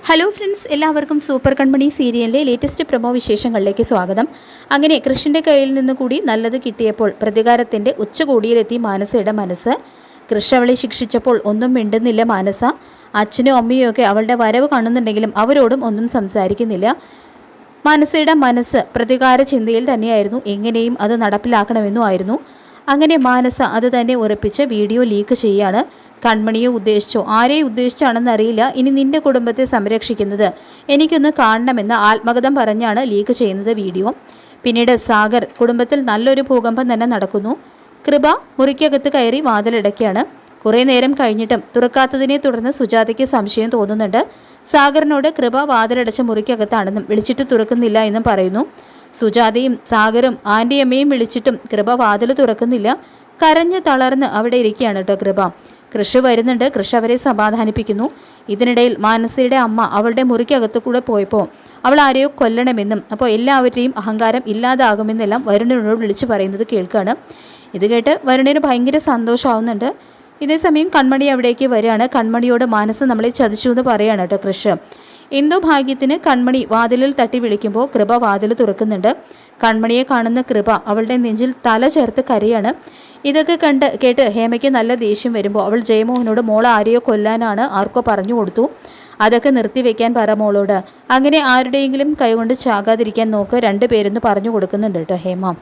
Hello friends, എല്ലാവർക്കും super കൺമണി സീരിയലിലെ latest promo വിശേഷങ്ങളിലേക്ക് സ്വാഗതം. അങ്ങനെ കൃഷിൻ്റെ കയ്യിൽ നിന്ന് കൂടി നല്ലത് കിട്ടിയപ്പോൾ പ്രതികാരത്തിൻ്റെ ഉച്ചകോടിയിലെത്തി മാനസയുടെ മനസ്സ്. കൃഷ് അവളെ ശിക്ഷിച്ചപ്പോൾ ഒന്നും മിണ്ടുന്നില്ല മാനസ. അച്ഛനും അമ്മയും ഒക്കെ അവളുടെ വരവ് കാണുന്നുണ്ടെങ്കിലും അവരോടും ഒന്നും സംസാരിക്കുന്നില്ല. മാനസയുടെ മനസ്സ് പ്രതികാര ചിന്തയിൽ തന്നെയായിരുന്നു. എങ്ങനെയും അത് നടപ്പിലാക്കണമെന്നും ആയിരുന്നു. അങ്ങനെ മാനസ അത് തന്നെ ഉറപ്പിച്ച് വീഡിയോ ലീക്ക് ചെയ്യുകയാണ്. കൺമണിയെ ഉദ്ദേശിച്ചോ ആരെയും ഉദ്ദേശിച്ചാണെന്നറിയില്ല, ഇനി നിന്റെ കുടുംബത്തെ സംരക്ഷിക്കുന്നത് എനിക്കൊന്ന് കാണണമെന്ന് ആത്മകഥം പറഞ്ഞാണ് ലീക്ക് ചെയ്യുന്നത് വീഡിയോ. പിന്നീട് സാഗർ കുടുംബത്തിൽ നല്ലൊരു ഭൂകമ്പം തന്നെ നടക്കുന്നു. കൃപ മുറിക്കകത്ത് കയറി വാതിലടയ്ക്കാണ്. കുറേ നേരം കഴിഞ്ഞിട്ടും തുറക്കാത്തതിനെ തുടർന്ന് സുജാതയ്ക്ക് സംശയം തോന്നുന്നുണ്ട്. സാഗറിനോട് കൃപ വാതിലടച്ച മുറിക്കകത്താണെന്നും വിളിച്ചിട്ട് തുറക്കുന്നില്ല എന്നും പറയുന്നു. സുജാതയും സാഗറും ആൻറ്റിയമ്മയും വിളിച്ചിട്ടും കൃപ വാതിൽ തുറക്കുന്നില്ല. കരഞ്ഞ് തളർന്ന് അവിടെ ഇരിക്കുകയാണ് കേട്ടോ കൃപ. കൃഷ് വരുന്നുണ്ട്. കൃഷ് അവരെ സമാധാനിപ്പിക്കുന്നു. ഇതിനിടയിൽ മാനസയുടെ അമ്മ അവളുടെ മുറിക്കകത്ത് കൂടെ പോയപ്പോൾ അവൾ ആരെയോ കൊല്ലണമെന്നും അപ്പോൾ എല്ലാവരുടെയും അഹങ്കാരം ഇല്ലാതാകുമെന്നെല്ലാം വരുണിനോട് വിളിച്ചു പറയുന്നത് കേൾക്കുകയാണ്. ഇത് കേട്ട് വരുണിന് ഭയങ്കര സന്തോഷമാവുന്നുണ്ട്. ഇതേസമയം കൺമണി അവിടേക്ക് വരികയാണ്. കൺമണിയോട് മാനസ നമ്മളെ ചതിച്ചു എന്ന് പറയുകയാണ് കേട്ടോ കൃഷ്. എന്തോ ഭാഗ്യത്തിന് കൺമണി വാതിലിൽ തട്ടി വിളിക്കുമ്പോൾ കൃപ വാതിൽ തുറക്കുന്നുണ്ട്. കൺമണിയെ കാണുന്ന കൃപ അവളുടെ നെഞ്ചിൽ തല ചേർത്ത് കരയാണ്. ഇതൊക്കെ കേട്ട് ഹേമയ്ക്ക് നല്ല ദേഷ്യം വരുമ്പോൾ അവൾ ജയമോഹനോട് മോൾ ആരെയോ കൊല്ലാനാണ് ആർക്കോ പറഞ്ഞു കൊടുത്തു, അതൊക്കെ നിർത്തിവെക്കാൻ പറ മോളോട്, അങ്ങനെ ആരുടെയെങ്കിലും കൈകൊണ്ട് ചാകാതിരിക്കാൻ നോക്ക് രണ്ടുപേരെന്ന് പറഞ്ഞു കൊടുക്കുന്നുണ്ട് കേട്ടോ ഹേമ.